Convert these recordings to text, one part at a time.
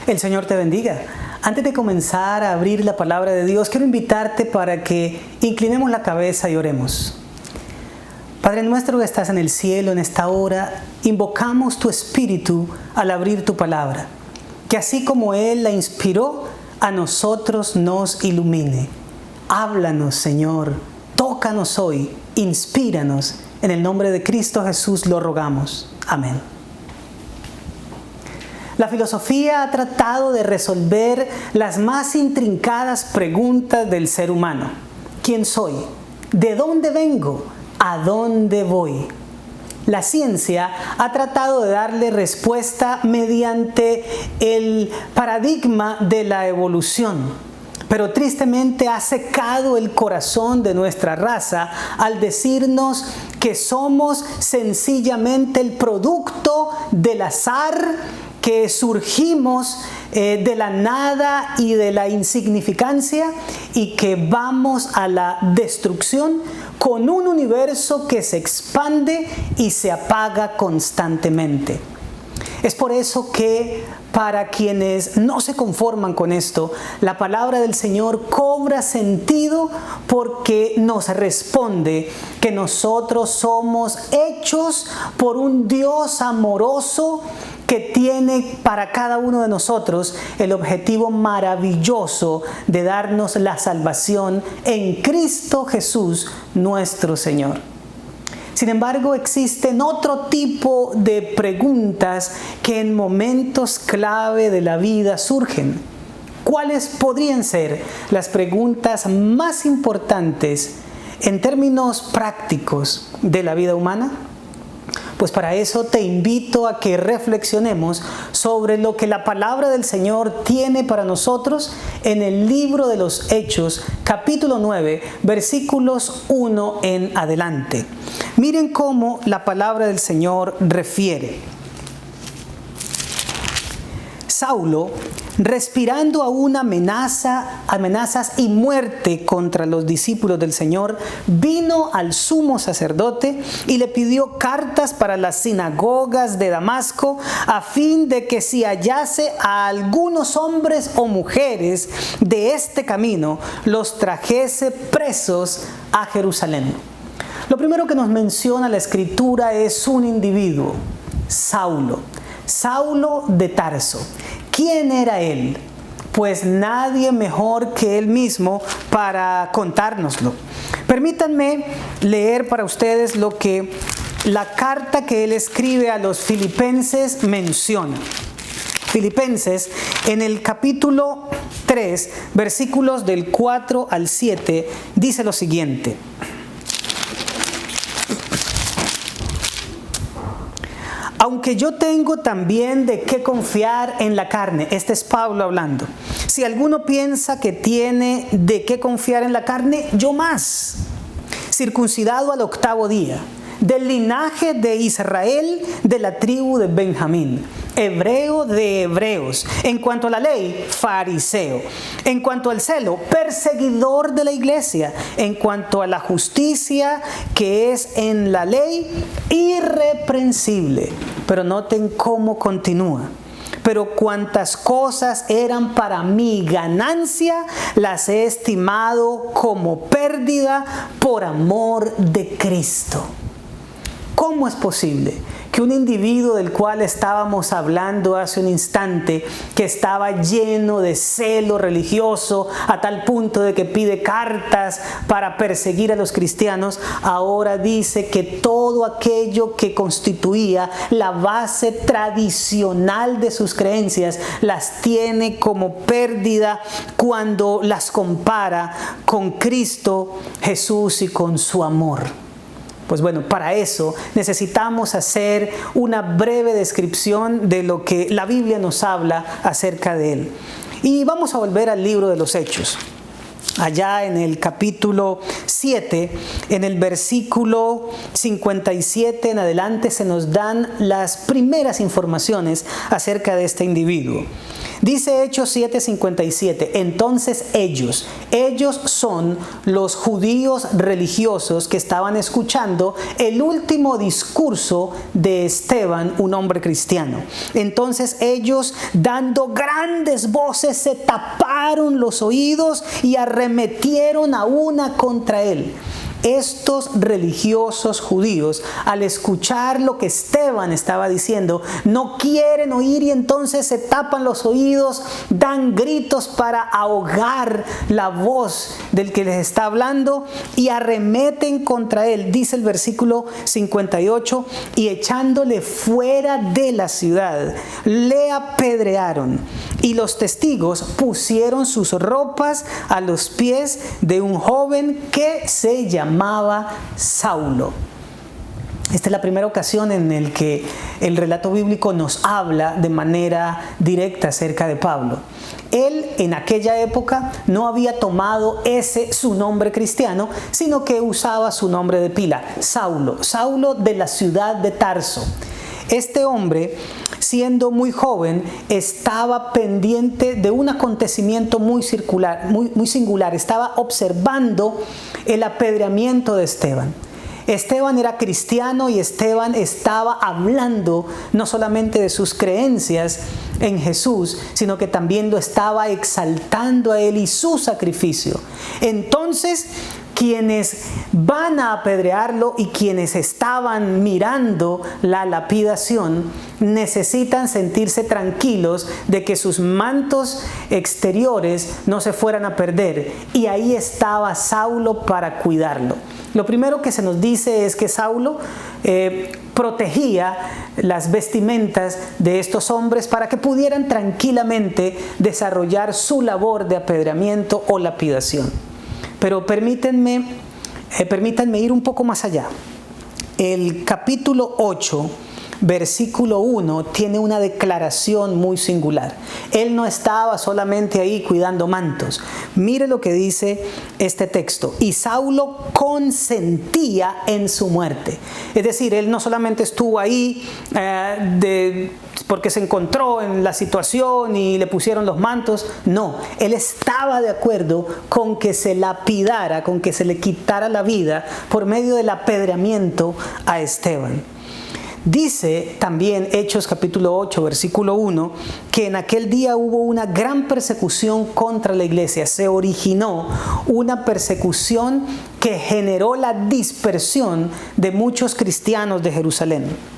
El Señor te bendiga. Antes de comenzar a abrir la palabra de Dios, quiero invitarte para que inclinemos la cabeza y oremos. Padre nuestro que estás en el cielo, en esta hora, invocamos tu Espíritu al abrir tu palabra. Que así como Él la inspiró, a nosotros nos ilumine. Háblanos, Señor. Tócanos hoy. Inspíranos. En el nombre de Cristo Jesús lo rogamos. Amén. La filosofía ha tratado de resolver las más intrincadas preguntas del ser humano. ¿Quién soy? ¿De dónde vengo? ¿A dónde voy? La ciencia ha tratado de darle respuesta mediante el paradigma de la evolución, pero tristemente ha secado el corazón de nuestra raza al decirnos que somos sencillamente el producto del azar, que surgimos de la nada y de la insignificancia y que vamos a la destrucción con un universo que se expande y se apaga constantemente. Es por eso que para quienes no se conforman con esto, la palabra del Señor cobra sentido porque nos responde que nosotros somos hechos por un Dios amoroso que tiene para cada uno de nosotros el objetivo maravilloso de darnos la salvación en Cristo Jesús, nuestro Señor. Sin embargo, existen otro tipo de preguntas que en momentos clave de la vida surgen. ¿Cuáles podrían ser las preguntas más importantes en términos prácticos de la vida humana? Pues para eso te invito a que reflexionemos sobre lo que la palabra del Señor tiene para nosotros en el libro de los Hechos, capítulo 9, versículos 1 en adelante. Miren cómo la palabra del Señor refiere. Saulo, respirando aún amenazas y muerte contra los discípulos del Señor, vino al sumo sacerdote y le pidió cartas para las sinagogas de Damasco, a fin de que si hallase a algunos hombres o mujeres de este camino, los trajese presos a Jerusalén. Lo primero que nos menciona la Escritura es un individuo, Saulo de Tarso. ¿Quién era él? Pues nadie mejor que él mismo para contárnoslo. Permítanme leer para ustedes lo que la carta que él escribe a los filipenses menciona. Filipenses, en el capítulo 3, versículos del 4 al 7, dice lo siguiente. Aunque yo tengo también de qué confiar en la carne. Este es Pablo hablando. Si alguno piensa que tiene de qué confiar en la carne, yo más. Circuncidado al 8º día, del linaje de Israel, de la tribu de Benjamín, hebreo de hebreos, en cuanto a la ley, fariseo, en cuanto al celo, perseguidor de la iglesia, en cuanto a la justicia que es en la ley, irreprensible. Pero noten cómo continúa. Pero cuantas cosas eran para mí ganancia, las he estimado como pérdida por amor de Cristo. ¿Cómo es posible que un individuo del cual estábamos hablando hace un instante, que estaba lleno de celo religioso a tal punto de que pide cartas para perseguir a los cristianos, ahora dice que todo aquello que constituía la base tradicional de sus creencias las tiene como pérdida cuando las compara con Cristo Jesús y con su amor? Pues bueno, para eso necesitamos hacer una breve descripción de lo que la Biblia nos habla acerca de él. Y vamos a volver al libro de los Hechos. allá en el capítulo 7, en el versículo 57 en adelante se nos dan las primeras informaciones acerca de este individuo. Dice Hechos 7:57, entonces ellos son los judíos religiosos que estaban escuchando el último discurso de Esteban, un hombre cristiano. Entonces ellos, dando grandes voces, se taparon los oídos y arremetieron a una contra él. Estos religiosos judíos, al escuchar lo que Esteban estaba diciendo, no quieren oír y entonces se tapan los oídos, dan gritos para ahogar la voz del que les está hablando y arremeten contra él. Dice el versículo 58, y echándole fuera de la ciudad, le apedrearon. Y los testigos pusieron sus ropas a los pies de un joven que se llamaba Saulo. Esta es la primera ocasión en la que el relato bíblico nos habla de manera directa acerca de Pablo. Él en aquella época no había tomado su nombre cristiano, sino que usaba su nombre de pila, Saulo de la ciudad de Tarso. Este hombre, siendo muy joven, estaba pendiente de un acontecimiento muy singular. Estaba observando el apedreamiento de Esteban. Esteban era cristiano y Esteban estaba hablando no solamente de sus creencias en Jesús, sino que también lo estaba exaltando a él y su sacrificio. Entonces, quienes van a apedrearlo y quienes estaban mirando la lapidación necesitan sentirse tranquilos de que sus mantos exteriores no se fueran a perder. Y ahí estaba Saulo para cuidarlo. Lo primero que se nos dice es que Saulo protegía las vestimentas de estos hombres para que pudieran tranquilamente desarrollar su labor de apedreamiento o lapidación. Pero permítanme ir un poco más allá. El capítulo 8, versículo 1, tiene una declaración muy singular. Él no estaba solamente ahí cuidando mantos. Mire lo que dice este texto. Y Saulo consentía en su muerte. Es decir, él no solamente estuvo ahí porque se encontró en la situación y le pusieron los mantos. No, él estaba de acuerdo con que se lapidara, con que se le quitara la vida por medio del apedreamiento a Esteban. Dice también Hechos capítulo 8, versículo 1, que en aquel día hubo una gran persecución contra la iglesia. Se originó una persecución que generó la dispersión de muchos cristianos de Jerusalén.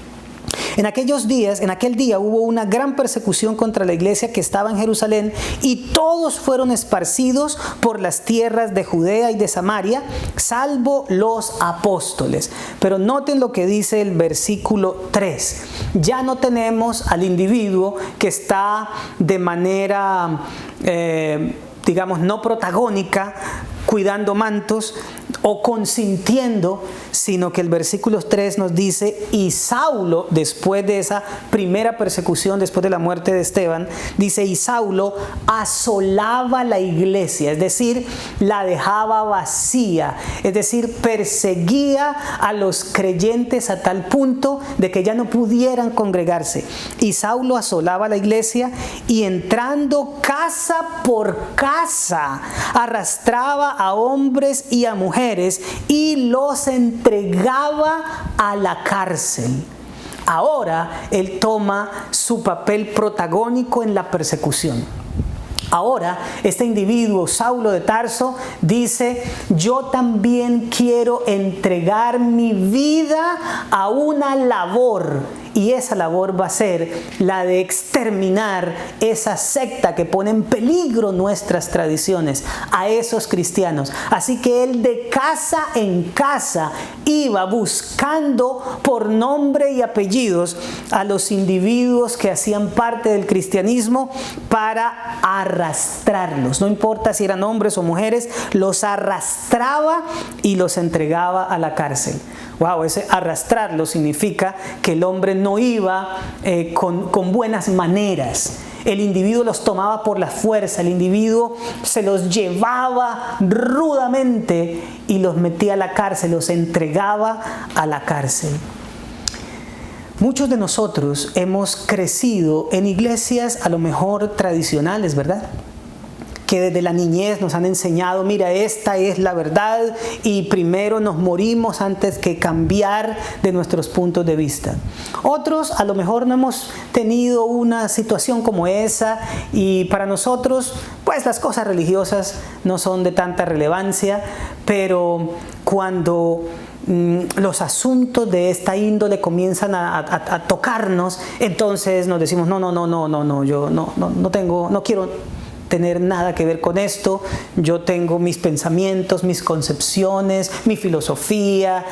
En aquel día hubo una gran persecución contra la iglesia que estaba en Jerusalén y todos fueron esparcidos por las tierras de Judea y de Samaria, salvo los apóstoles. Pero noten lo que dice el versículo 3. Ya no tenemos al individuo que está de manera, no protagónica, cuidando mantos o consintiendo, sino que el versículo 3 nos dice, y Saulo, después de esa primera persecución, después de la muerte de Esteban, dice, y Saulo asolaba la iglesia, es decir, la dejaba vacía, es decir, perseguía a los creyentes a tal punto de que ya no pudieran congregarse. Y Saulo asolaba la iglesia y entrando casa por casa, arrastraba a hombres y a mujeres y los entregaba a la cárcel. Ahora él toma su papel protagónico en la persecución. Ahora este individuo, Saulo de Tarso, dice, yo también quiero entregar mi vida a una labor. Y esa labor va a ser la de exterminar esa secta que pone en peligro nuestras tradiciones, a esos cristianos. Así que él de casa en casa iba buscando por nombre y apellidos a los individuos que hacían parte del cristianismo para arrastrarlos. No importa si eran hombres o mujeres, los arrastraba y los entregaba a la cárcel. Wow, ese arrastrarlo significa que el hombre no iba con buenas maneras. El individuo los tomaba por la fuerza, el individuo se los llevaba rudamente y los metía a la cárcel, los entregaba a la cárcel. Muchos de nosotros hemos crecido en iglesias a lo mejor tradicionales, ¿verdad? Que desde la niñez nos han enseñado, mira, esta es la verdad y primero nos morimos antes que cambiar de nuestros puntos de vista. Otros a lo mejor no hemos tenido una situación como esa y para nosotros pues las cosas religiosas no son de tanta relevancia, pero cuando los asuntos de esta índole comienzan a tocarnos, entonces nos decimos, yo no quiero tener nada que ver con esto. Yo tengo mis pensamientos, mis concepciones, mi filosofía,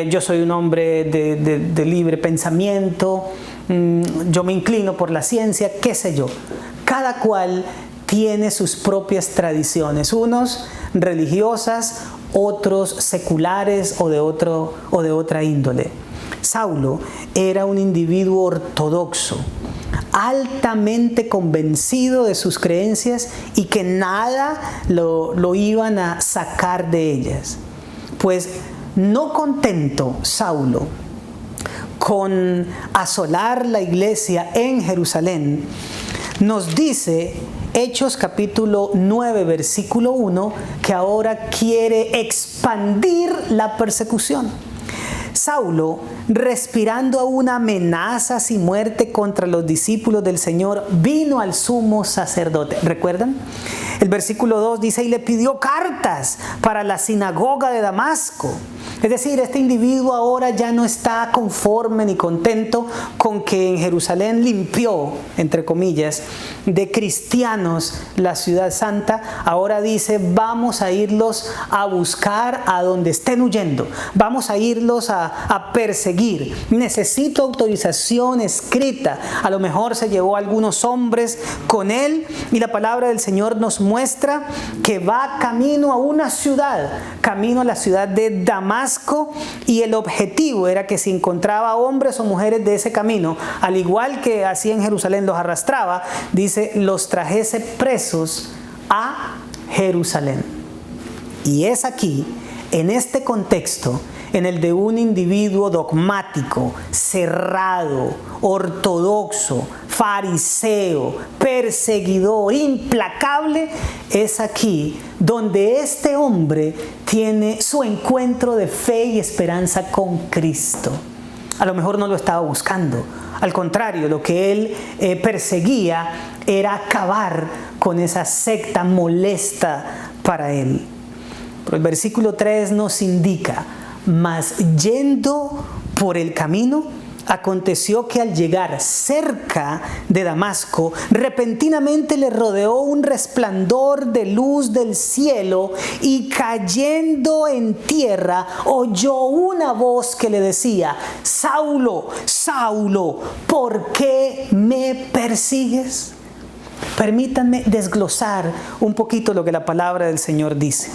yo soy un hombre de libre pensamiento, yo me inclino por la ciencia, qué sé yo. Cada cual tiene sus propias tradiciones, unos religiosas, otros seculares o de otra índole. Saulo era un individuo ortodoxo, altamente convencido de sus creencias y que nada lo iban a sacar de ellas. Pues no contento Saulo con asolar la iglesia en Jerusalén, nos dice Hechos capítulo 9 versículo 1 que ahora quiere expandir la persecución. Saulo, respirando aún amenazas y muerte contra los discípulos del Señor, vino al sumo sacerdote. ¿Recuerdan? El versículo 2 dice, y le pidió cartas para la sinagoga de Damasco. Es decir, este individuo ahora ya no está conforme ni contento con que en Jerusalén limpió, entre comillas, de cristianos la ciudad santa. Ahora dice, vamos a irlos a buscar a donde estén huyendo. Vamos a irlos a perseguir. Necesito autorización escrita. A lo mejor se llevó a algunos hombres con él y la palabra del Señor nos muestra que va camino a una ciudad, camino a la ciudad de Damasco, y el objetivo era que si encontraba hombres o mujeres de ese camino, al igual que hacía en Jerusalén, los arrastraba, dice, los trajese presos a Jerusalén. Y es aquí, en este contexto, en el de un individuo dogmático, cerrado, ortodoxo, fariseo, perseguidor, implacable, es aquí donde este hombre tiene su encuentro de fe y esperanza con Cristo. A lo mejor no lo estaba buscando. Al contrario, lo que él perseguía era acabar con esa secta molesta para él. Pero el versículo 3 nos indica, mas yendo por el camino, aconteció que al llegar cerca de Damasco, repentinamente le rodeó un resplandor de luz del cielo y cayendo en tierra, oyó una voz que le decía, Saulo, Saulo, ¿por qué me persigues? Permítanme desglosar un poquito lo que la palabra del Señor dice.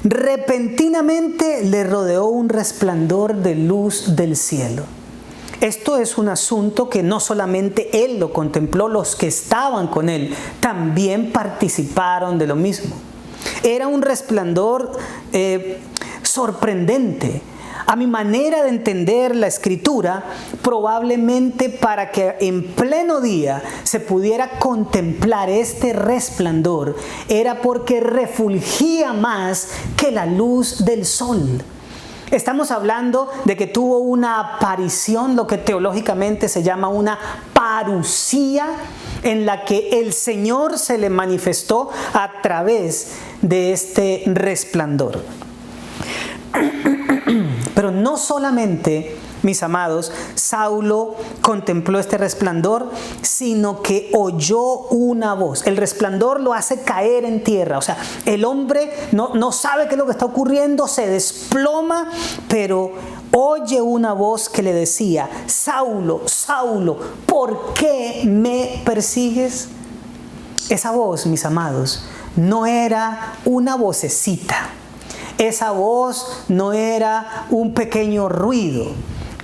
Repentinamente le rodeó un resplandor de luz del cielo. Esto es un asunto que no solamente él lo contempló, los que estaban con él también participaron de lo mismo. Era un resplandor sorprendente. A mi manera de entender la Escritura, probablemente para que en pleno día se pudiera contemplar este resplandor, era porque refulgía más que la luz del sol. Estamos hablando de que tuvo una aparición, lo que teológicamente se llama una parusía, en la que el Señor se le manifestó a través de este resplandor. Pero no solamente, mis amados, Saulo contempló este resplandor, sino que oyó una voz. El resplandor lo hace caer en tierra. O sea, el hombre no sabe qué es lo que está ocurriendo, se desploma, pero oye una voz que le decía, Saulo, Saulo, ¿por qué me persigues? Esa voz, mis amados, no era una vocecita. Esa voz no era un pequeño ruido.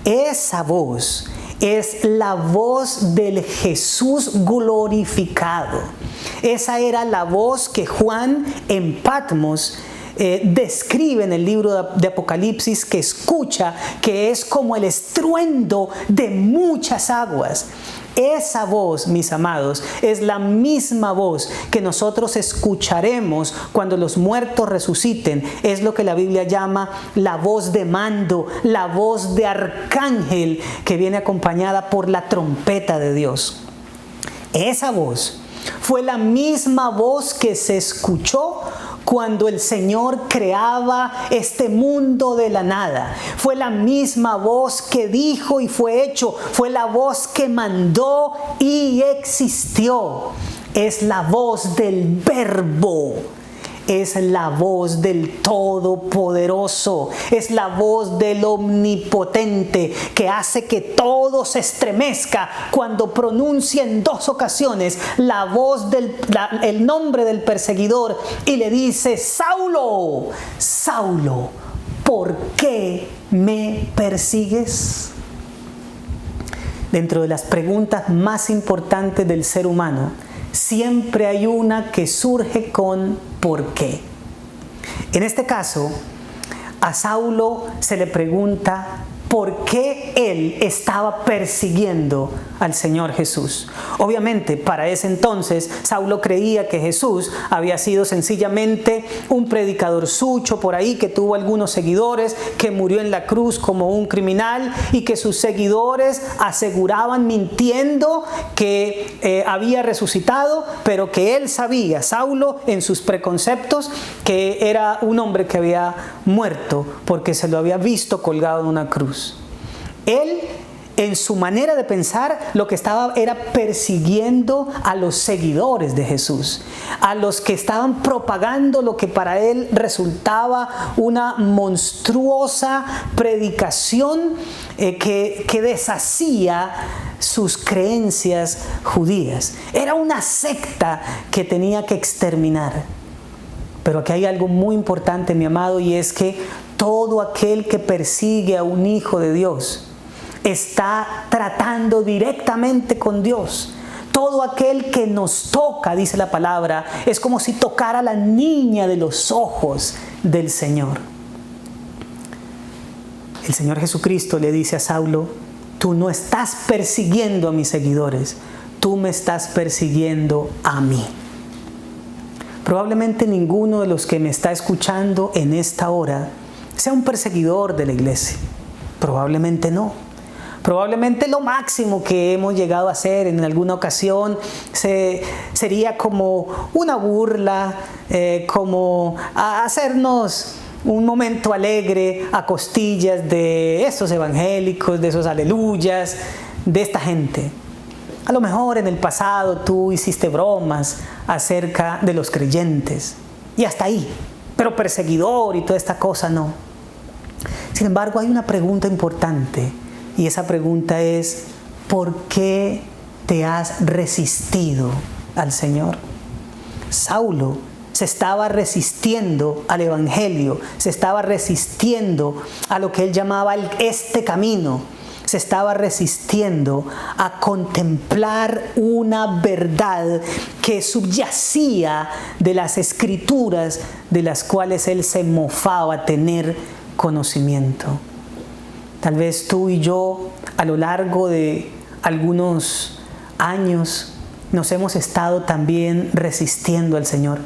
Esa voz es la voz del Jesús glorificado. Esa era la voz que Juan en Patmos describe en el libro de Apocalipsis, que escucha, que es como el estruendo de muchas aguas. Esa voz, mis amados, es la misma voz que nosotros escucharemos cuando los muertos resuciten. Es lo que la Biblia llama la voz de mando, la voz de arcángel, que viene acompañada por la trompeta de Dios. Esa voz fue la misma voz que se escuchó cuando el Señor creaba este mundo de la nada. Fue la misma voz que dijo y fue hecho. Fue la voz que mandó y existió. Es la voz del Verbo. Es la voz del Todopoderoso. Es la voz del Omnipotente, que hace que todo se estremezca cuando pronuncia en 2 ocasiones la voz el nombre del perseguidor y le dice: Saulo, Saulo, ¿por qué me persigues? Dentro de las preguntas más importantes del ser humano, siempre hay una que surge con ¿por qué? En este caso, a Saulo se le pregunta por qué él estaba persiguiendo al Señor Jesús. Obviamente, para ese entonces, Saulo creía que Jesús había sido sencillamente un predicador sucho por ahí, que tuvo algunos seguidores, que murió en la cruz como un criminal y que sus seguidores aseguraban mintiendo que había resucitado, pero que él sabía, Saulo, en sus preconceptos, que era un hombre que había muerto porque se lo había visto colgado en una cruz. Él, en su manera de pensar, lo que estaba era persiguiendo a los seguidores de Jesús, a los que estaban propagando lo que para él resultaba una monstruosa predicación que deshacía sus creencias judías. Era una secta que tenía que exterminar. Pero aquí hay algo muy importante, mi amado, y es que todo aquel que persigue a un hijo de Dios está tratando directamente con Dios. Todo aquel que nos toca, dice la palabra, es como si tocara a la niña de los ojos del Señor. El Señor Jesucristo le dice a Saulo: tú no estás persiguiendo a mis seguidores, tú me estás persiguiendo a mí. Probablemente ninguno de los que me está escuchando en esta hora sea un perseguidor de la iglesia. Probablemente no. Probablemente lo máximo que hemos llegado a hacer en alguna ocasión sería como una burla, como hacernos un momento alegre a costillas de estos evangélicos, de esos aleluyas, de esta gente. A lo mejor en el pasado tú hiciste bromas acerca de los creyentes y hasta ahí, pero perseguidor y toda esta cosa no. Sin embargo, hay una pregunta importante y esa pregunta es: ¿por qué te has resistido al Señor? Saulo se estaba resistiendo al evangelio, se estaba resistiendo a lo que él llamaba este camino. Se estaba resistiendo a contemplar una verdad que subyacía de las escrituras de las cuales él se mofaba tener conocimiento. Tal vez tú y yo, a lo largo de algunos años, nos hemos estado también resistiendo al Señor.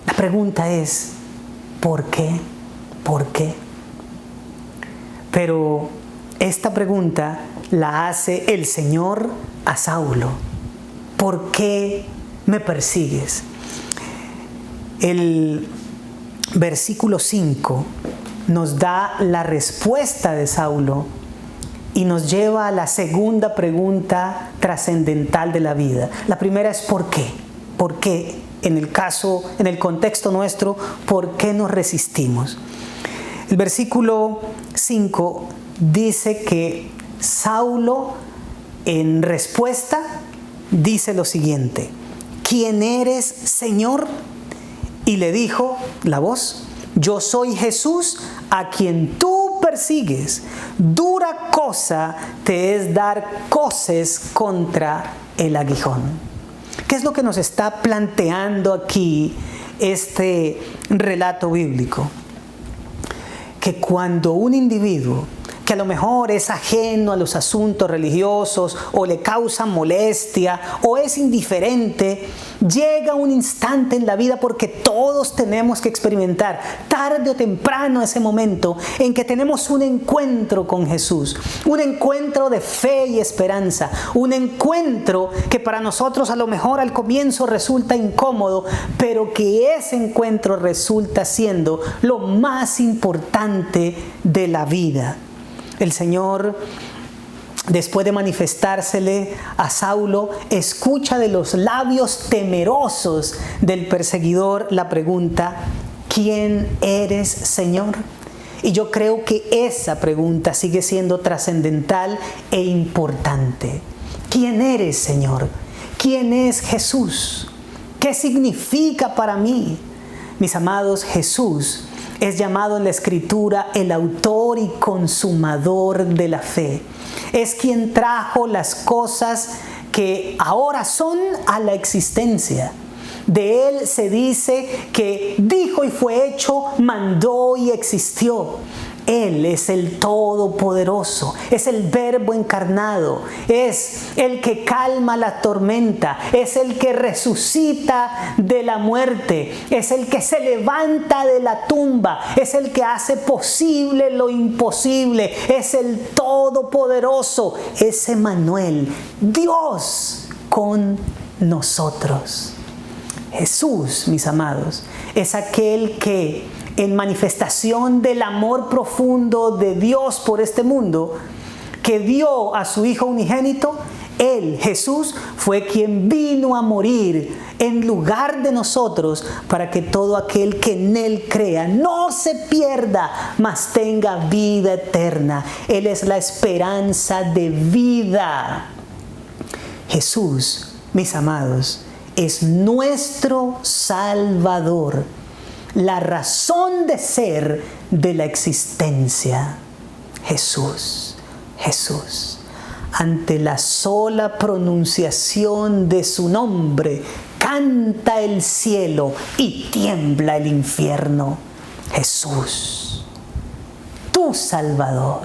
La pregunta es: ¿por qué? ¿Por qué? Pero esta pregunta la hace el Señor a Saulo: ¿por qué me persigues? El versículo 5 nos da la respuesta de Saulo y nos lleva a la segunda pregunta trascendental de la vida. La primera es ¿por qué? ¿Por qué? En el contexto nuestro, ¿por qué nos resistimos? El versículo 5 dice que Saulo, en respuesta, dice lo siguiente: ¿quién eres, Señor? Y le dijo la voz: yo soy Jesús, a quien tú persigues. Dura cosa te es dar coces contra el aguijón. ¿Qué es lo que nos está planteando aquí este relato bíblico? Que cuando un individuo que a lo mejor es ajeno a los asuntos religiosos o le causa molestia o es indiferente, llega un instante en la vida, porque todos tenemos que experimentar tarde o temprano ese momento en que tenemos un encuentro con Jesús, un encuentro de fe y esperanza, un encuentro que para nosotros a lo mejor al comienzo resulta incómodo, pero que ese encuentro resulta siendo lo más importante de la vida. El Señor, después de manifestársele a Saulo, escucha de los labios temerosos del perseguidor la pregunta: ¿quién eres, Señor? Y yo creo que esa pregunta sigue siendo trascendental e importante. ¿Quién eres, Señor? ¿Quién es Jesús? ¿Qué significa para mí? Mis amados, Jesús es llamado en la Escritura el autor y consumador de la fe. Es quien trajo las cosas que ahora son a la existencia. De Él se dice que dijo y fue hecho, mandó y existió. Él es el Todopoderoso, es el Verbo encarnado, es el que calma la tormenta, es el que resucita de la muerte, es el que se levanta de la tumba, es el que hace posible lo imposible, es el Todopoderoso, es Emmanuel, Dios con nosotros. Jesús, mis amados, es aquel que en manifestación del amor profundo de Dios por este mundo, que dio a su Hijo unigénito, Él, Jesús, fue quien vino a morir en lugar de nosotros para que todo aquel que en Él crea no se pierda, mas tenga vida eterna. Él es la esperanza de vida. Jesús, mis amados, es nuestro Salvador, la razón de ser de la existencia. Jesús, Jesús. Ante la sola pronunciación de su nombre, canta el cielo y tiembla el infierno. Jesús, tu Salvador.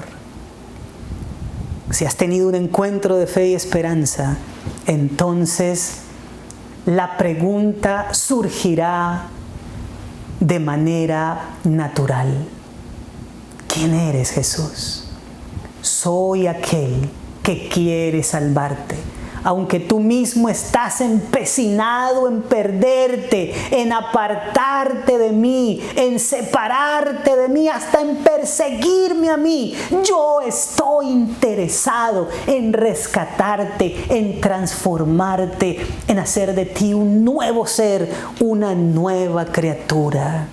Si has tenido un encuentro de fe y esperanza, entonces la pregunta surgirá de manera natural. ¿Quién eres, Jesús? Soy aquel que quiere salvarte. Aunque tú mismo estás empecinado en perderte, en apartarte de mí, en separarte de mí, hasta en perseguirme a mí, yo estoy interesado en rescatarte, en transformarte, en hacer de ti un nuevo ser, una nueva criatura.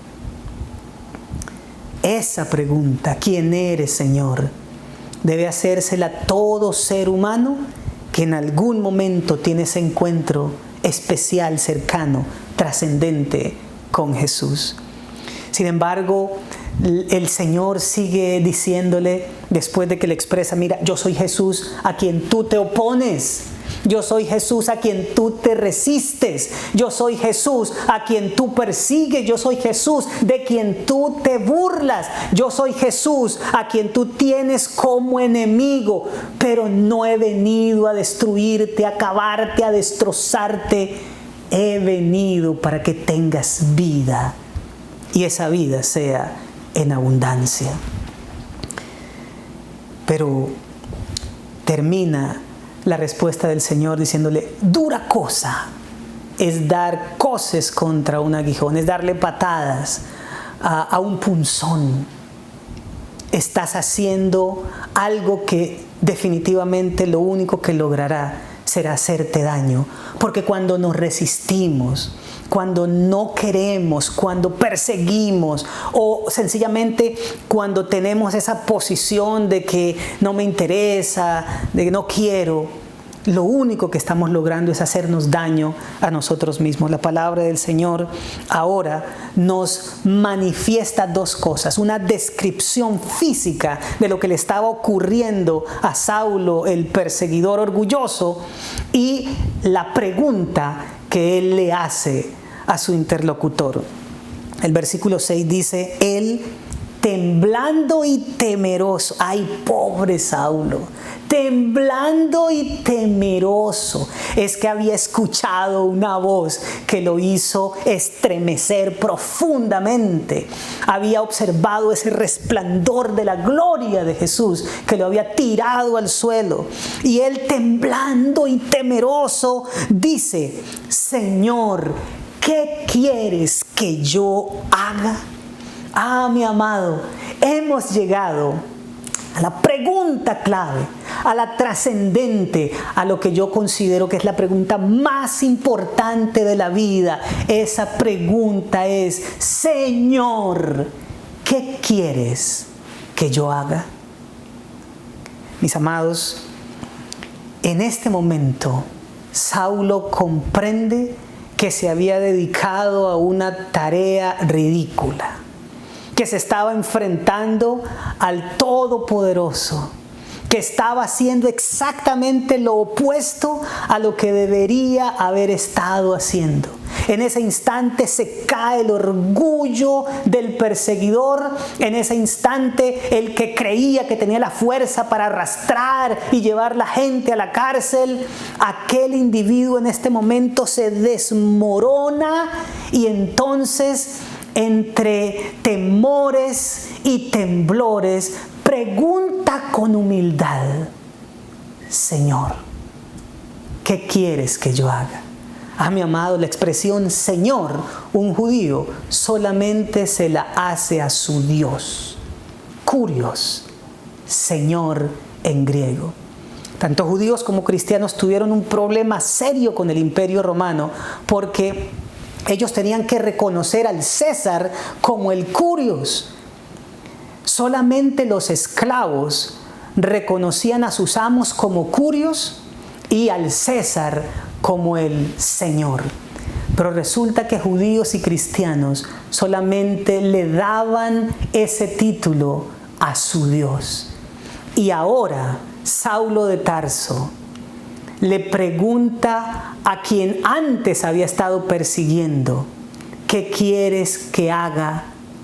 Esa pregunta, ¿quién eres, Señor?, debe hacérsela todo ser humano que en algún momento tiene ese encuentro especial, cercano, trascendente con Jesús. Sin embargo, el Señor sigue diciéndole, después de que le expresa: mira, yo soy Jesús a quien tú te opones. Yo soy Jesús a quien tú te resistes. Yo soy Jesús a quien tú persigues. Yo soy Jesús de quien tú te burlas. Yo soy Jesús a quien tú tienes como enemigo. Pero no he venido a destruirte, a acabarte, a destrozarte. He venido para que tengas vida y esa vida sea en abundancia. Pero termina la respuesta del Señor diciéndole: dura cosa es dar coces contra un aguijón, es darle patadas a un punzón. Estás haciendo algo que definitivamente lo único que logrará será hacerte daño. Porque cuando nos resistimos, cuando no queremos, cuando perseguimos o sencillamente cuando tenemos esa posición de que no me interesa, de que no quiero, lo único que estamos logrando es hacernos daño a nosotros mismos. La palabra del Señor ahora nos manifiesta dos cosas: una descripción física de lo que le estaba ocurriendo a Saulo, el perseguidor orgulloso, y la pregunta que él le hace a su interlocutor. El versículo 6 dice: él, temblando y temeroso. Ay, pobre Saulo, temblando y temeroso. Es que había escuchado una voz que lo hizo estremecer profundamente. Había observado ese resplandor de la gloria de Jesús que lo había tirado al suelo. Y él, temblando y temeroso, dice: Señor, ¿qué quieres que yo haga? Ah, mi amado, hemos llegado a la pregunta clave, a la trascendente, a lo que yo considero que es la pregunta más importante de la vida. Esa pregunta es: Señor, ¿qué quieres que yo haga? Mis amados, en este momento, Saulo comprende que se había dedicado a una tarea ridícula, que se estaba enfrentando al Todopoderoso, que estaba haciendo exactamente lo opuesto a lo que debería haber estado haciendo. En ese instante se cae el orgullo del perseguidor. En ese instante el que creía que tenía la fuerza para arrastrar y llevar la gente a la cárcel, aquel individuo en este momento se desmorona, y entonces, entre temores y temblores, pregunta con humildad: Señor, ¿qué quieres que yo haga? Ah, mi amado, la expresión Señor, un judío solamente se la hace a su Dios. Kurios, Señor en griego. Tanto judíos como cristianos tuvieron un problema serio con el Imperio Romano, porque ellos tenían que reconocer al César como el Kurios. Solamente los esclavos reconocían a sus amos como Kurios y al César como el Señor. Pero resulta que judíos y cristianos solamente le daban ese título a su Dios. Y ahora Saulo de Tarso le pregunta a quien antes había estado persiguiendo: ¿qué quieres que haga,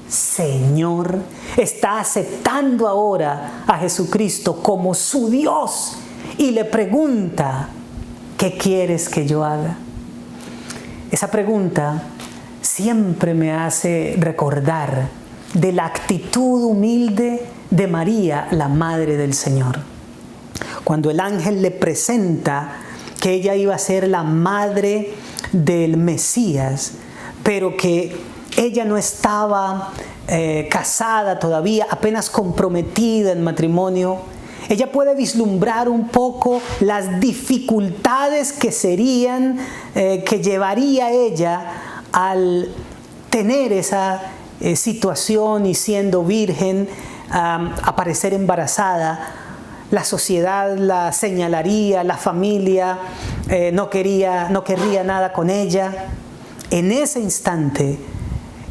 Señor? Está aceptando ahora a Jesucristo como su Dios y le pregunta: ¿qué quieres que yo haga? Esa pregunta siempre me hace recordar de la actitud humilde de María, la Madre del Señor. Cuando el ángel le presenta que ella iba a ser la madre del Mesías, pero que ella no estaba casada todavía, apenas comprometida en matrimonio, ella puede vislumbrar un poco las dificultades que serían, que llevaría ella al tener esa situación y siendo virgen, aparecer embarazada. La sociedad la señalaría, la familia no querría nada con ella. En ese instante,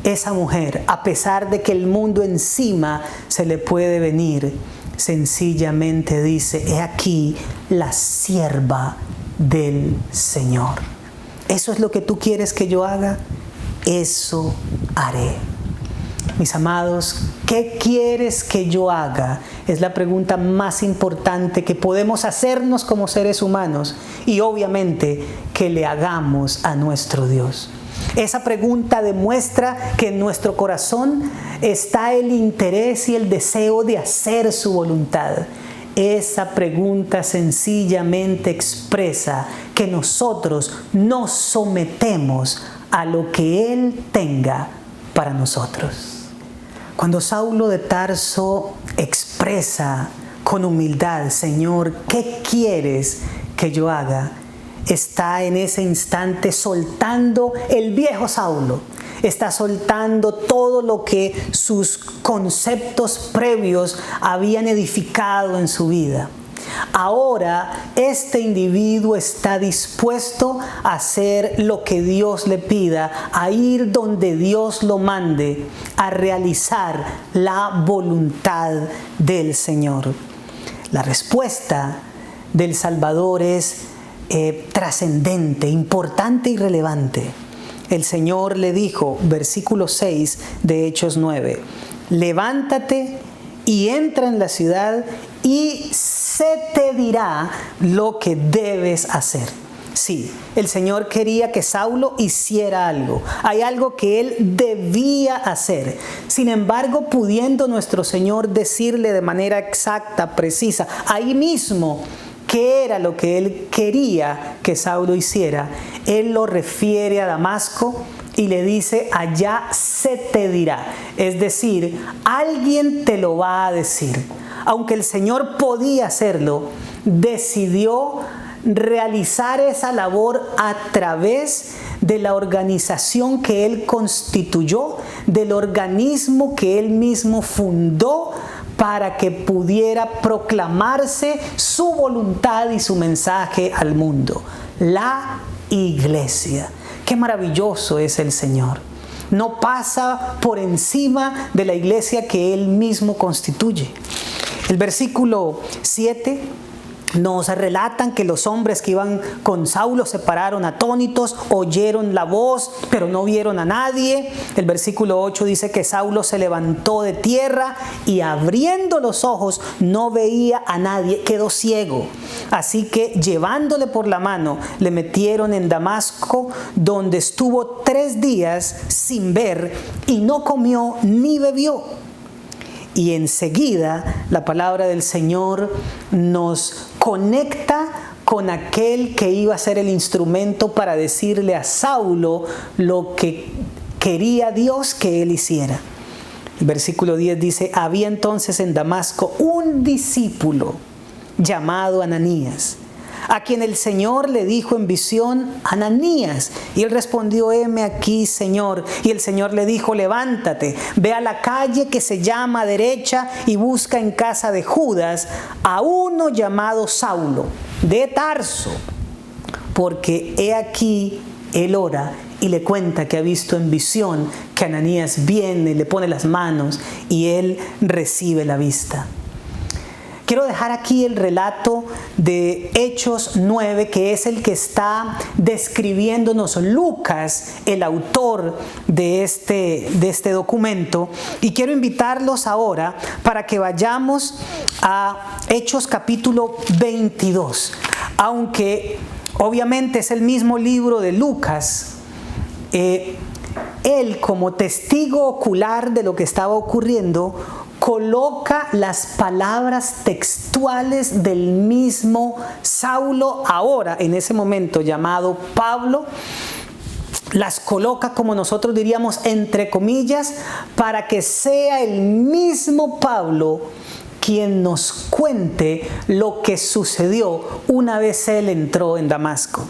esa mujer, a pesar de que el mundo encima se le puede venir, sencillamente dice: he aquí la sierva del Señor. ¿Eso es lo que tú quieres que yo haga? Eso haré. Mis amados, ¿qué quieres que yo haga? Es la pregunta más importante que podemos hacernos como seres humanos, y obviamente que le hagamos a nuestro Dios. Esa pregunta demuestra que en nuestro corazón está el interés y el deseo de hacer su voluntad. Esa pregunta sencillamente expresa que nosotros nos sometemos a lo que Él tenga para nosotros. Cuando Saulo de Tarso expresa con humildad: Señor, ¿qué quieres que yo haga?, está en ese instante soltando el viejo Saulo. Está soltando todo lo que sus conceptos previos habían edificado en su vida. Ahora este individuo está dispuesto a hacer lo que Dios le pida, a ir donde Dios lo mande, a realizar la voluntad del Señor. La respuesta del Salvador es trascendente, importante y relevante. El Señor le dijo, versículo 6 de Hechos 9, levántate y entra en la ciudad y se te dirá lo que debes hacer. Sí, el Señor quería que Saulo hiciera algo. Hay algo que él debía hacer. Sin embargo, pudiendo nuestro Señor decirle de manera exacta, precisa, ahí mismo, qué era lo que él quería que Saulo hiciera, él lo refiere a Damasco y le dice, allá se te dirá. Es decir, alguien te lo va a decir. Aunque el Señor podía hacerlo, decidió realizar esa labor a través de la organización que él constituyó, del organismo que él mismo fundó para que pudiera proclamarse su voluntad y su mensaje al mundo. La iglesia. Qué maravilloso es el Señor. No pasa por encima de la iglesia que él mismo constituye. El versículo 7 nos relatan que los hombres que iban con Saulo se pararon atónitos, oyeron la voz, pero no vieron a nadie. El versículo 8 dice que Saulo se levantó de tierra y abriendo los ojos no veía a nadie, quedó ciego. Así que llevándole por la mano, le metieron en Damasco, donde estuvo 3 días sin ver y no comió ni bebió. Y enseguida la palabra del Señor nos conecta con aquel que iba a ser el instrumento para decirle a Saulo lo que quería Dios que él hiciera. El versículo 10 dice, había entonces en Damasco un discípulo llamado Ananías, a quien el Señor le dijo en visión, Ananías. Y él respondió, heme aquí, Señor. Y el Señor le dijo, levántate, ve a la calle que se llama Derecha y busca en casa de Judas a uno llamado Saulo, de Tarso, porque he aquí él ora y le cuenta que ha visto en visión que Ananías viene, le pone las manos y él recibe la vista. Quiero dejar aquí el relato de Hechos 9, que es el que está describiéndonos Lucas, el autor de este documento. Y quiero invitarlos ahora para que vayamos a Hechos capítulo 22. Aunque obviamente es el mismo libro de Lucas, él como testigo ocular de lo que estaba ocurriendo, coloca las palabras textuales del mismo Saulo, ahora en ese momento llamado Pablo, las coloca, como nosotros diríamos, entre comillas, para que sea el mismo Pablo quien nos cuente lo que sucedió una vez él entró en Damasco.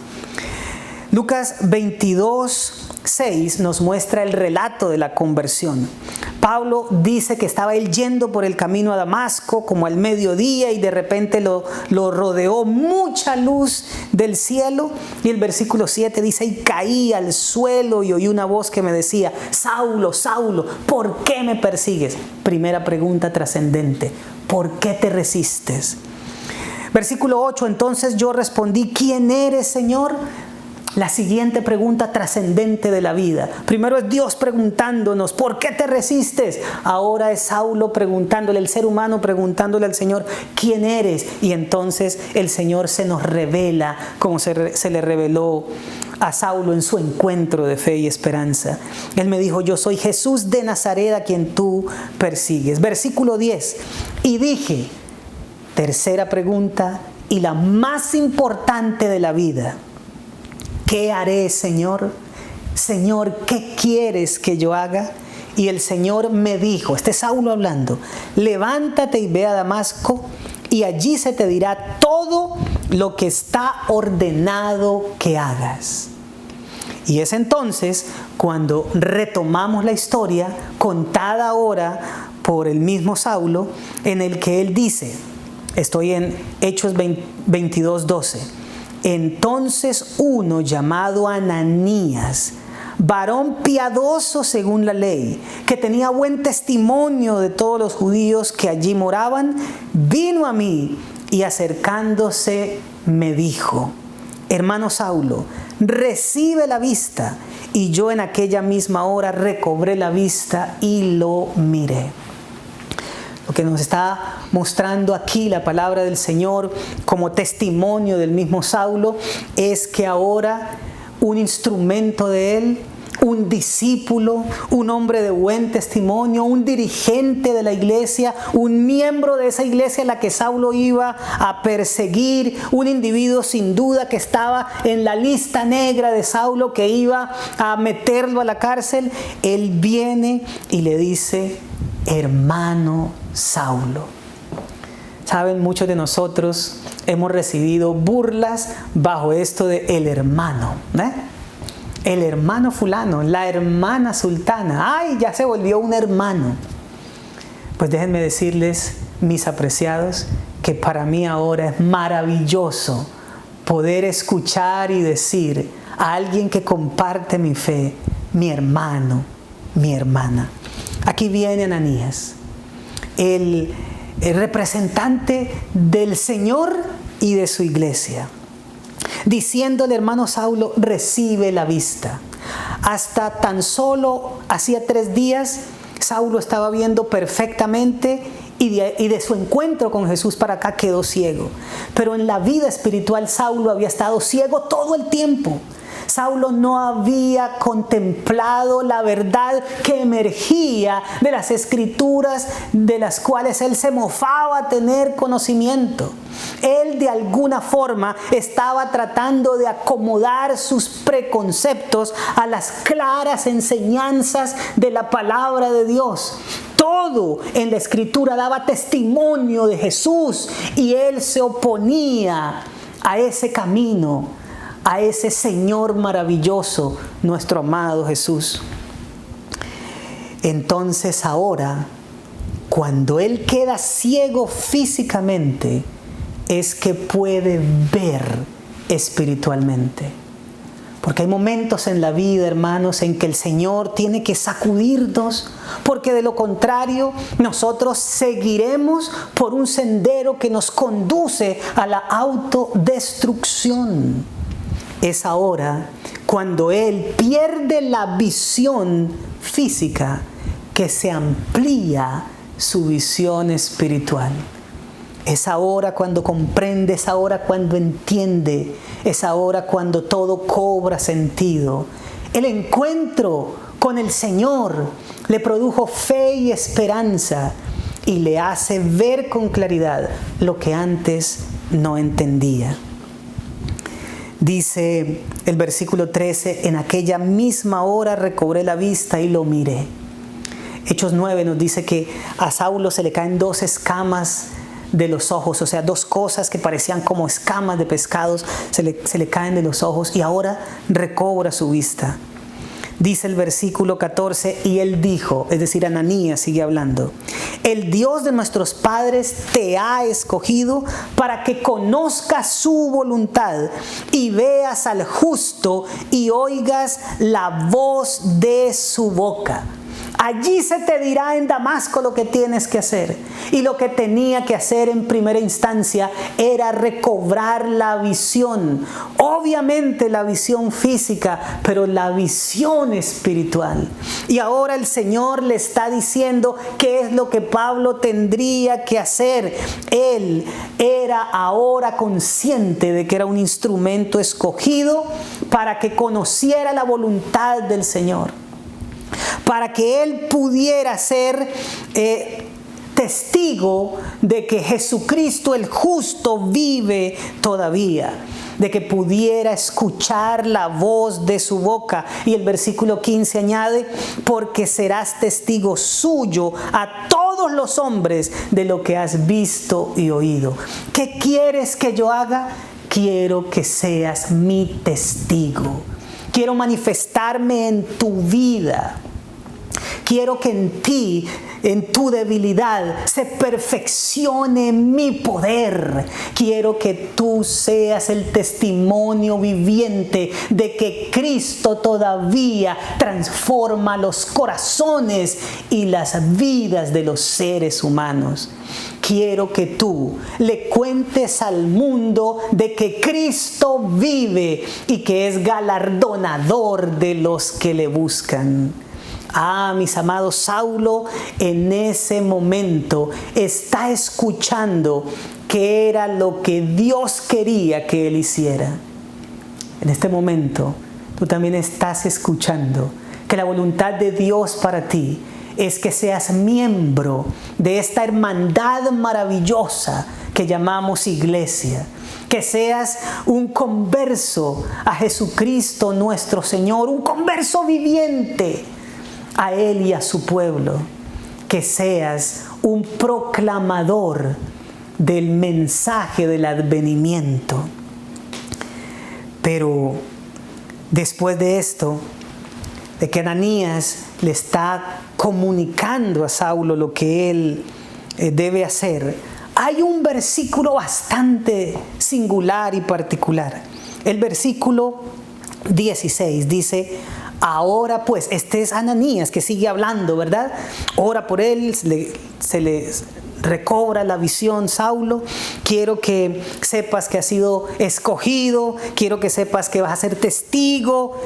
Lucas 22:6 nos muestra el relato de la conversión. Pablo dice que estaba él yendo por el camino a Damasco como al mediodía y de repente lo rodeó mucha luz del cielo. Y el versículo 7 dice, y caí al suelo y oí una voz que me decía, Saulo, Saulo, ¿por qué me persigues? Primera pregunta trascendente, ¿por qué te resistes? Versículo 8, entonces yo respondí, ¿quién eres, Señor? La siguiente pregunta trascendente de la vida. Primero es Dios preguntándonos, ¿por qué te resistes? Ahora es Saulo preguntándole, el ser humano preguntándole al Señor, ¿quién eres? Y entonces el Señor se nos revela como se le reveló a Saulo en su encuentro de fe y esperanza. Él me dijo, yo soy Jesús de Nazaret a quien tú persigues. Versículo 10. Y dije, tercera pregunta y la más importante de la vida, ¿qué haré, Señor? Señor, ¿qué quieres que yo haga? Y el Señor me dijo, este es Saulo hablando, levántate y ve a Damasco y allí se te dirá todo lo que está ordenado que hagas. Y es entonces cuando retomamos la historia contada ahora por el mismo Saulo, en el que él dice, Estoy en Hechos 22:12. Entonces uno llamado Ananías, varón piadoso según la ley, que tenía buen testimonio de todos los judíos que allí moraban, vino a mí y acercándose me dijo: hermano Saulo, recibe la vista. Y yo en aquella misma hora recobré la vista y lo miré. Lo que nos está mostrando aquí la palabra del Señor como testimonio del mismo Saulo es que ahora un instrumento de Él, un discípulo, un hombre de buen testimonio, un dirigente de la iglesia, un miembro de esa iglesia a la que Saulo iba a perseguir, un individuo sin duda que estaba en la lista negra de Saulo, que iba a meterlo a la cárcel. Él viene y le dice: hermano Saulo. Saben, muchos de nosotros hemos recibido burlas bajo esto de el hermano, el hermano fulano, la hermana sultana. ¡Ay, ya se volvió un hermano! Pues déjenme decirles, mis apreciados, que para mí ahora es maravilloso poder escuchar y decir a alguien que comparte mi fe: mi hermano, mi hermana. Aquí viene Ananías, el representante del Señor y de su iglesia, diciéndole: hermano Saulo, recibe la vista. Hasta tan solo hacía 3 días, Saulo estaba viendo perfectamente y de su encuentro con Jesús para acá quedó ciego. Pero en la vida espiritual Saulo había estado ciego todo el tiempo. Saulo no había contemplado la verdad que emergía de las Escrituras, de las cuales él se mofaba tener conocimiento. Él de alguna forma estaba tratando de acomodar sus preconceptos a las claras enseñanzas de la palabra de Dios. Todo en la Escritura daba testimonio de Jesús y él se oponía a ese camino, a ese Señor maravilloso, nuestro amado Jesús. Entonces ahora, cuando él queda ciego físicamente, es que puede ver espiritualmente. Porque hay momentos en la vida, hermanos, en que el Señor tiene que sacudirnos, porque de lo contrario nosotros seguiremos por un sendero que nos conduce a la autodestrucción. Es ahora, cuando Él pierde la visión física, que se amplía su visión espiritual. Es ahora cuando comprende, es ahora cuando entiende, es ahora cuando todo cobra sentido. El encuentro con el Señor le produjo fe y esperanza y le hace ver con claridad lo que antes no entendía. Dice el versículo 13: en aquella misma hora recobré la vista y lo miré. Hechos 9 nos dice que a Saulo se le caen 2 escamas de los ojos, o sea, 2 cosas que parecían como escamas de pescados, se le caen de los ojos y ahora recobra su vista. Dice el versículo 14: y él dijo, es decir, Ananías sigue hablando: el Dios de nuestros padres te ha escogido para que conozcas su voluntad y veas al justo y oigas la voz de su boca. Allí se te dirá en Damasco lo que tienes que hacer. Y lo que tenía que hacer en primera instancia era recobrar la visión. Obviamente la visión física, pero la visión espiritual. Y ahora el Señor le está diciendo qué es lo que Pablo tendría que hacer. Él era ahora consciente de que era un instrumento escogido para que conociera la voluntad del Señor, para que él pudiera ser testigo de que Jesucristo el justo vive todavía, de que pudiera escuchar la voz de su boca. Y el versículo 15 añade: porque serás testigo suyo a todos los hombres de lo que has visto y oído. ¿Qué quieres que yo haga? Quiero que seas mi testigo. Quiero manifestarme en tu vida. Quiero que en ti en tu debilidad se perfeccione mi poder. Quiero que tú seas el testimonio viviente de que Cristo todavía transforma los corazones y las vidas de los seres humanos. Quiero que tú le cuentes al mundo de que Cristo vive y que es galardonador de los que le buscan. Ah, mis amados, Saulo en ese momento está escuchando qué era lo que Dios quería que él hiciera. En este momento, tú también estás escuchando que la voluntad de Dios para ti es que seas miembro de esta hermandad maravillosa que llamamos iglesia. Que seas un converso a Jesucristo nuestro Señor, un converso viviente a Él y a su pueblo. Que seas un proclamador del mensaje del advenimiento. Pero después de esto, de que Ananías le está comunicando a Saulo lo que él debe hacer, hay un versículo bastante singular y particular. El versículo 16 dice: ahora pues, este es Ananías que sigue hablando, ¿verdad? Ora por él, se le recobra la visión. Saulo, quiero que sepas que has sido escogido, quiero que sepas que vas a ser testigo.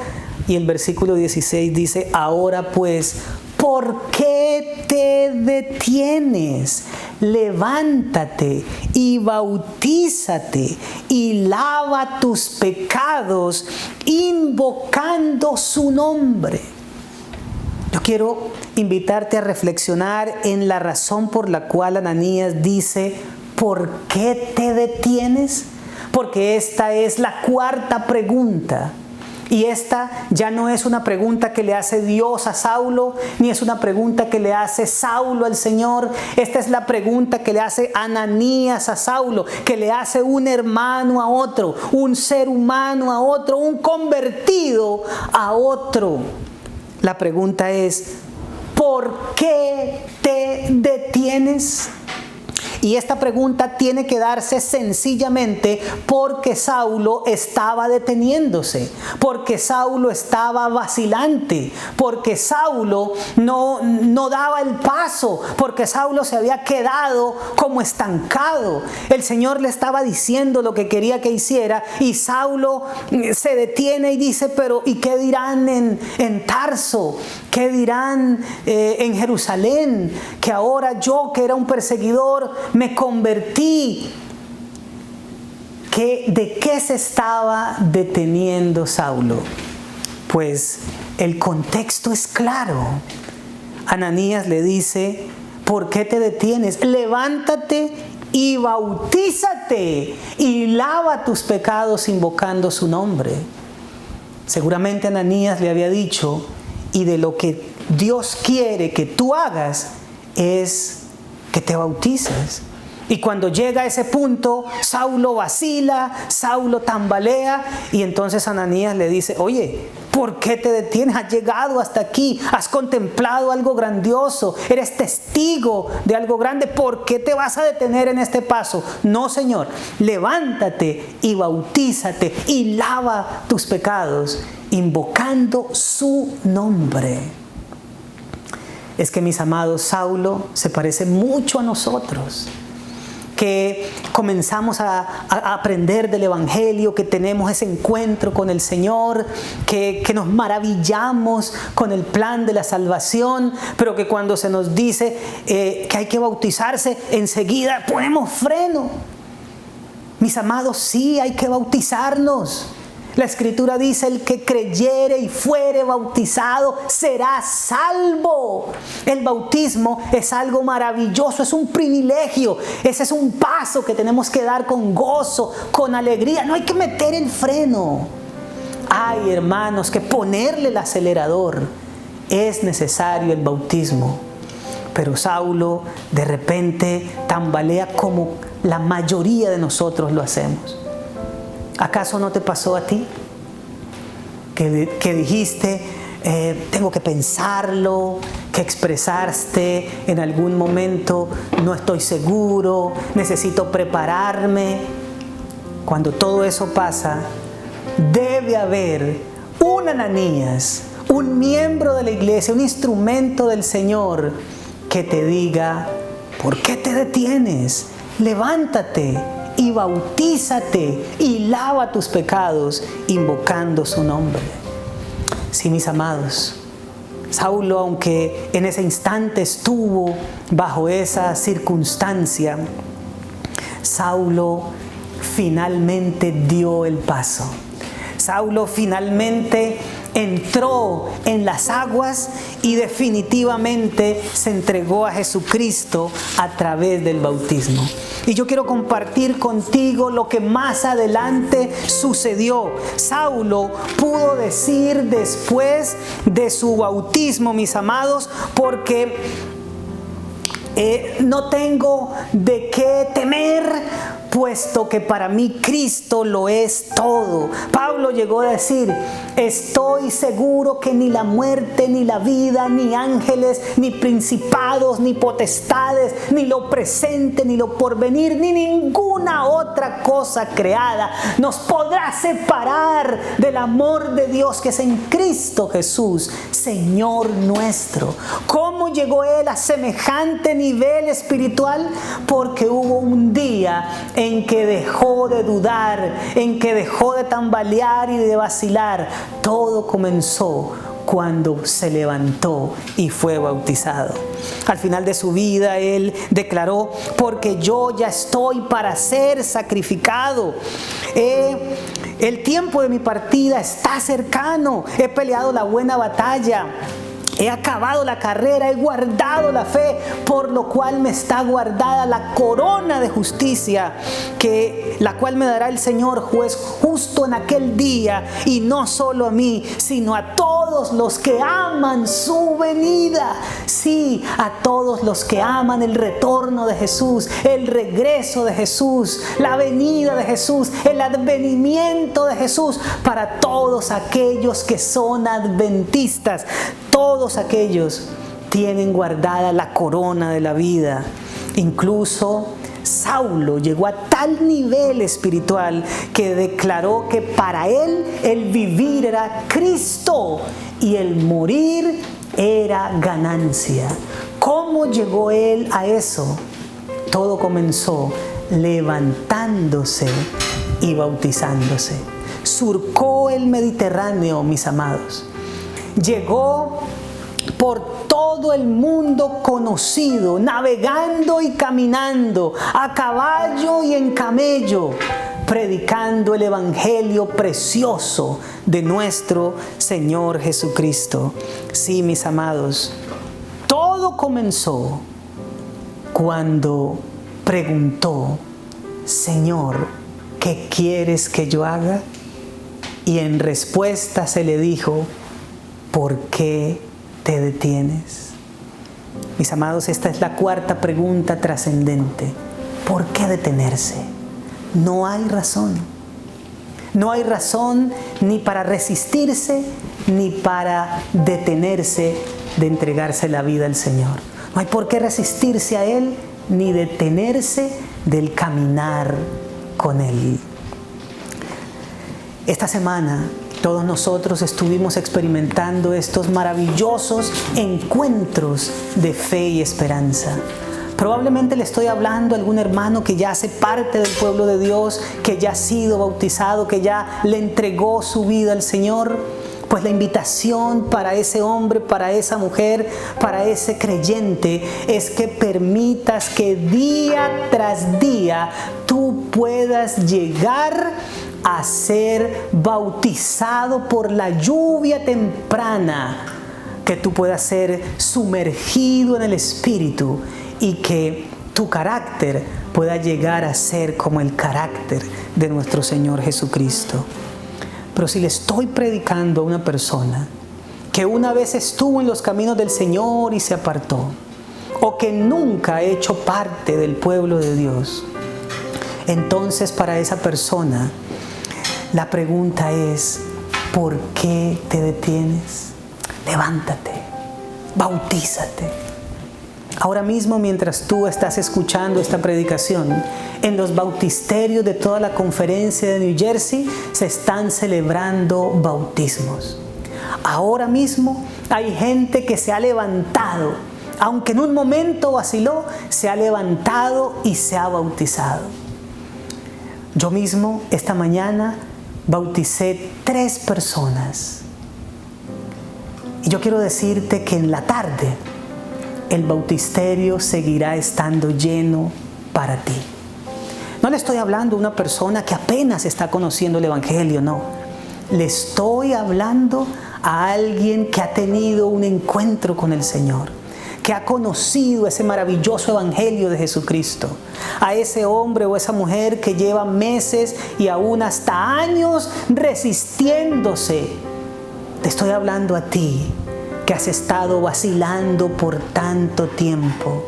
Y el versículo 16 dice: ahora pues, ¿por qué te detienes? Levántate y bautízate y lava tus pecados invocando su nombre. Yo quiero invitarte a reflexionar en la razón por la cual Ananías dice: ¿por qué te detienes? Porque esta es la cuarta pregunta. Y esta ya no es una pregunta que le hace Dios a Saulo, ni es una pregunta que le hace Saulo al Señor. Esta es la pregunta que le hace Ananías a Saulo, que le hace un hermano a otro, un ser humano a otro, un convertido a otro. La pregunta es: ¿por qué te detienes? Y esta pregunta tiene que darse sencillamente porque Saulo estaba deteniéndose, porque Saulo estaba vacilante, porque Saulo no daba el paso, porque Saulo se había quedado como estancado. El Señor le estaba diciendo lo que quería que hiciera y Saulo se detiene y dice: pero ¿y qué dirán en Tarso? ¿Qué dirán en Jerusalén? Que ahora yo, que era un perseguidor, me convertí. ¿De qué se estaba deteniendo Saulo? Pues el contexto es claro. Ananías le dice: ¿por qué te detienes? Levántate y bautízate y lava tus pecados invocando su nombre. Seguramente Ananías le había dicho: y de lo que Dios quiere que tú hagas es que te bautices. Y cuando llega a ese punto, Saulo vacila, Saulo tambalea, y entonces Ananías le dice: oye, ¿por qué te detienes? Has llegado hasta aquí, has contemplado algo grandioso, eres testigo de algo grande, ¿por qué te vas a detener en este paso? No, Señor, levántate y bautízate y lava tus pecados invocando su nombre. Es que, mis amados, Saulo se parece mucho a nosotros, que comenzamos a aprender del Evangelio, que tenemos ese encuentro con el Señor, que nos maravillamos con el plan de la salvación, pero que cuando se nos dice que hay que bautizarse, enseguida ponemos freno. Mis amados, sí, hay que bautizarnos. La Escritura dice: el que creyere y fuere bautizado será salvo. El bautismo es algo maravilloso, es un privilegio. Ese es un paso que tenemos que dar con gozo, con alegría. No hay que meter el freno. Ay, hermanos, que ponerle el acelerador. Es necesario el bautismo. Pero Saulo de repente tambalea como la mayoría de nosotros lo hacemos. ¿Acaso no te pasó a ti? Que dijiste: tengo que pensarlo, que expresaste en algún momento, no estoy seguro, necesito prepararme. Cuando todo eso pasa, debe haber un Ananías, un miembro de la iglesia, un instrumento del Señor que te diga: ¿por qué te detienes? Levántate y bautízate y lava tus pecados invocando su nombre. Sí, mis amados, Saulo, aunque en ese instante estuvo bajo esa circunstancia, Saulo finalmente dio el paso. Saulo finalmente entró en las aguas y definitivamente se entregó a Jesucristo a través del bautismo. Y yo quiero compartir contigo lo que más adelante sucedió. Saulo pudo decir después de su bautismo, mis amados, porque no tengo de qué temer, puesto que para mí Cristo lo es todo. Pablo llegó a decir: estoy seguro que ni la muerte, ni la vida, ni ángeles, ni principados, ni potestades, ni lo presente, ni lo porvenir, ni ninguna otra cosa creada nos podrá separar del amor de Dios que es en Cristo Jesús, Señor nuestro. ¿Cómo llegó él a semejante nivel espiritual? Porque hubo un día en que dejó de dudar, en que dejó de tambalear y de vacilar. Todo comenzó cuando se levantó y fue bautizado. Al final de su vida él declaró: porque yo ya estoy para ser sacrificado. El tiempo de mi partida está cercano. He peleado la buena batalla. He acabado la carrera, he guardado la fe, por lo cual me está guardada la corona de justicia, la cual me dará el Señor juez justo en aquel día, y no solo a mí, sino a todos los que aman su venida. Sí, a todos los que aman el retorno de Jesús, el regreso de Jesús, la venida de Jesús, el advenimiento de Jesús, para todos aquellos que son adventistas. Todos aquellos tienen guardada la corona de la vida. Incluso Saulo llegó a tal nivel espiritual que declaró que para él el vivir era Cristo y el morir era ganancia. ¿Cómo llegó él a eso? Todo comenzó levantándose y bautizándose. Surcó el Mediterráneo, mis amados. Llegó por todo el mundo conocido, navegando y caminando, a caballo y en camello, predicando el evangelio precioso de nuestro Señor Jesucristo. Sí, mis amados, todo comenzó cuando preguntó: Señor, ¿qué quieres que yo haga? Y en respuesta se le dijo: ¿por qué te detienes? Mis amados, esta es la cuarta pregunta trascendente. ¿Por qué detenerse? No hay razón. No hay razón ni para resistirse, ni para detenerse de entregarse la vida al Señor. No hay por qué resistirse a Él, ni detenerse del caminar con Él. Esta semana todos nosotros estuvimos experimentando estos maravillosos encuentros de fe y esperanza. Probablemente le estoy hablando a algún hermano que ya hace parte del pueblo de Dios, que ya ha sido bautizado, que ya le entregó su vida al Señor. Pues la invitación para ese hombre, para esa mujer, para ese creyente es que permitas que día tras día tú puedas llegar a ser bautizado por la lluvia temprana, que tú puedas ser sumergido en el Espíritu y que tu carácter pueda llegar a ser como el carácter de nuestro Señor Jesucristo. Pero si le estoy predicando a una persona que una vez estuvo en los caminos del Señor y se apartó, o que nunca ha hecho parte del pueblo de Dios, entonces para esa persona la pregunta es: ¿por qué te detienes? Levántate, bautízate. Ahora mismo, mientras tú estás escuchando esta predicación, en los bautisterios de toda la conferencia de New Jersey se están celebrando bautismos. Ahora mismo hay gente que se ha levantado, aunque en un momento vaciló, se ha levantado y se ha bautizado. Yo mismo esta mañana bauticé 3 personas. Y yo quiero decirte que en la tarde el bautisterio seguirá estando lleno para ti. No le estoy hablando a una persona que apenas está conociendo el Evangelio, no. Le estoy hablando a alguien que ha tenido un encuentro con el Señor, que ha conocido ese maravilloso Evangelio de Jesucristo. A ese hombre o esa mujer que lleva meses y aún hasta años resistiéndose. Te estoy hablando a ti, que has estado vacilando por tanto tiempo.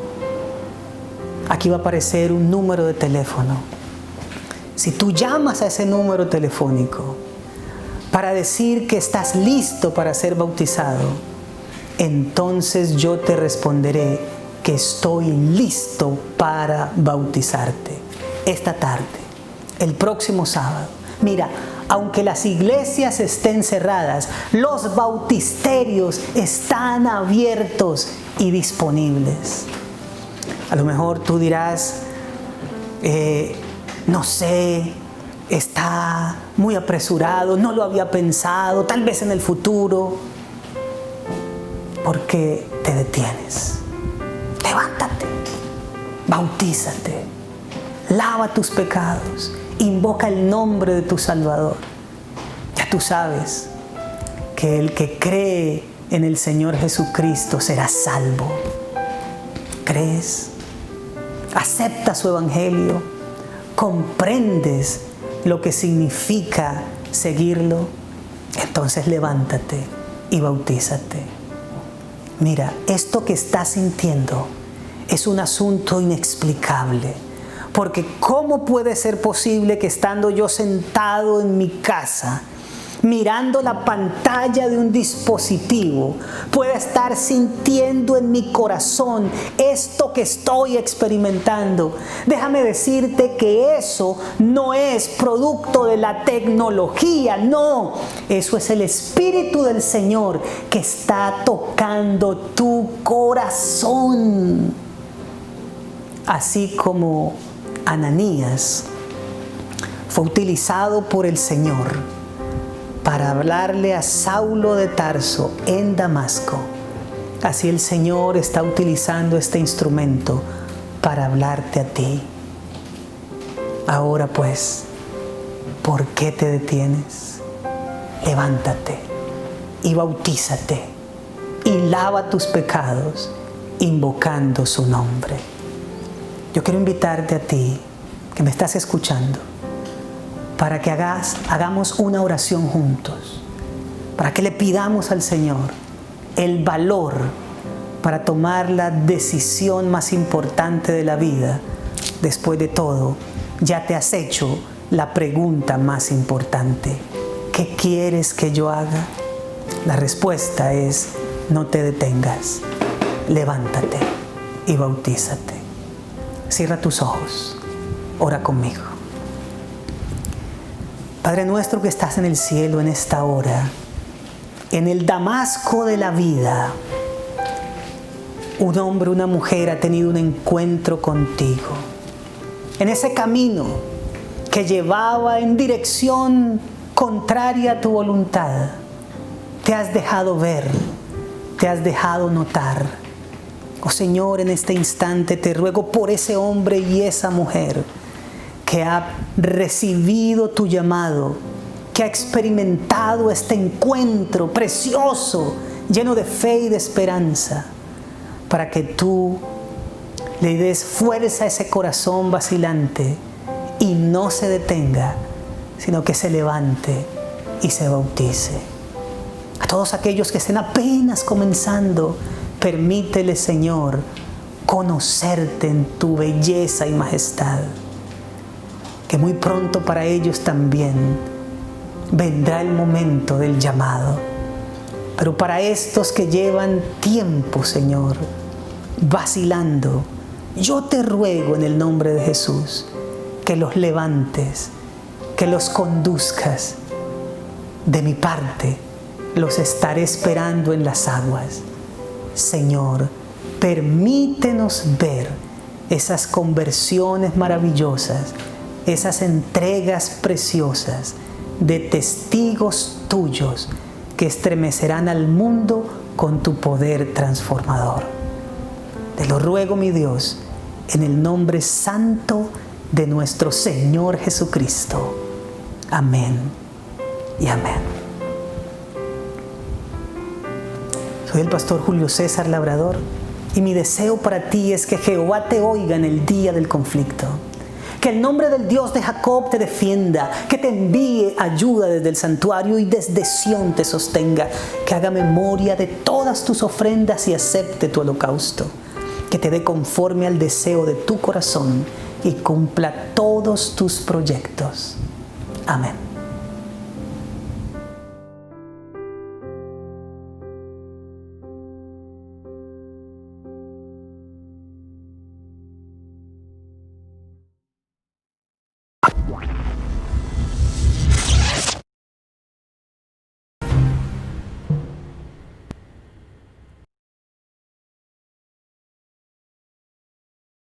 Aquí va a aparecer un número de teléfono. Si tú llamas a ese número telefónico para decir que estás listo para ser bautizado, entonces yo te responderé que estoy listo para bautizarte. Esta tarde, el próximo sábado. Mira, aunque las iglesias estén cerradas, los bautisterios están abiertos y disponibles. A lo mejor tú dirás, no sé, está muy apresurado, no lo había pensado, tal vez en el futuro. ¿Por qué te detienes? Levántate, bautízate, lava tus pecados, invoca el nombre de tu Salvador. Ya tú sabes que el que cree en el Señor Jesucristo será salvo. ¿Crees? ¿Aceptas su Evangelio? ¿Comprendes lo que significa seguirlo? Entonces levántate y bautízate. Mira, esto que estás sintiendo es un asunto inexplicable. Porque ¿cómo puede ser posible que estando yo sentado en mi casa, mirando la pantalla de un dispositivo, pueda estar sintiendo en mi corazón esto que estoy experimentando? Déjame decirte que eso no es producto de la tecnología, no. Eso es el Espíritu del Señor que está tocando tu corazón. Así como Ananías fue utilizado por el Señor para hablarle a Saulo de Tarso en Damasco, así el Señor está utilizando este instrumento para hablarte a ti. Ahora pues, ¿por qué te detienes? Levántate y bautízate y lava tus pecados invocando su nombre. Yo quiero invitarte a ti, que me estás escuchando, para que hagamos una oración juntos, para que le pidamos al Señor el valor para tomar la decisión más importante de la vida. Después de todo, ya te has hecho la pregunta más importante: ¿qué quieres que yo haga? La respuesta es: no te detengas, levántate y bautízate. Cierra tus ojos, ora conmigo. Padre nuestro que estás en el cielo, en esta hora, en el Damasco de la vida, un hombre, una mujer ha tenido un encuentro contigo. En ese camino que llevaba en dirección contraria a tu voluntad, te has dejado ver, te has dejado notar. Oh Señor, en este instante te ruego por ese hombre y esa mujer que ha recibido tu llamado, que ha experimentado este encuentro precioso, lleno de fe y de esperanza, para que tú le des fuerza a ese corazón vacilante y no se detenga, sino que se levante y se bautice. A todos aquellos que estén apenas comenzando, permítele, Señor, conocerte en tu belleza y majestad. Que muy pronto para ellos también vendrá el momento del llamado. Pero para estos que llevan tiempo, Señor, vacilando, yo te ruego en el nombre de Jesús que los levantes, que los conduzcas. De mi parte, los estaré esperando en las aguas. Señor, permítenos ver esas conversiones maravillosas, esas entregas preciosas de testigos tuyos que estremecerán al mundo con tu poder transformador. Te lo ruego, mi Dios, en el nombre santo de nuestro Señor Jesucristo. Amén y amén. Soy el pastor Julio César Labrador y mi deseo para ti es que Jehová te oiga en el día del conflicto. Que el nombre del Dios de Jacob te defienda, que te envíe ayuda desde el santuario y desde Sión te sostenga, que haga memoria de todas tus ofrendas y acepte tu holocausto, que te dé conforme al deseo de tu corazón y cumpla todos tus proyectos. Amén.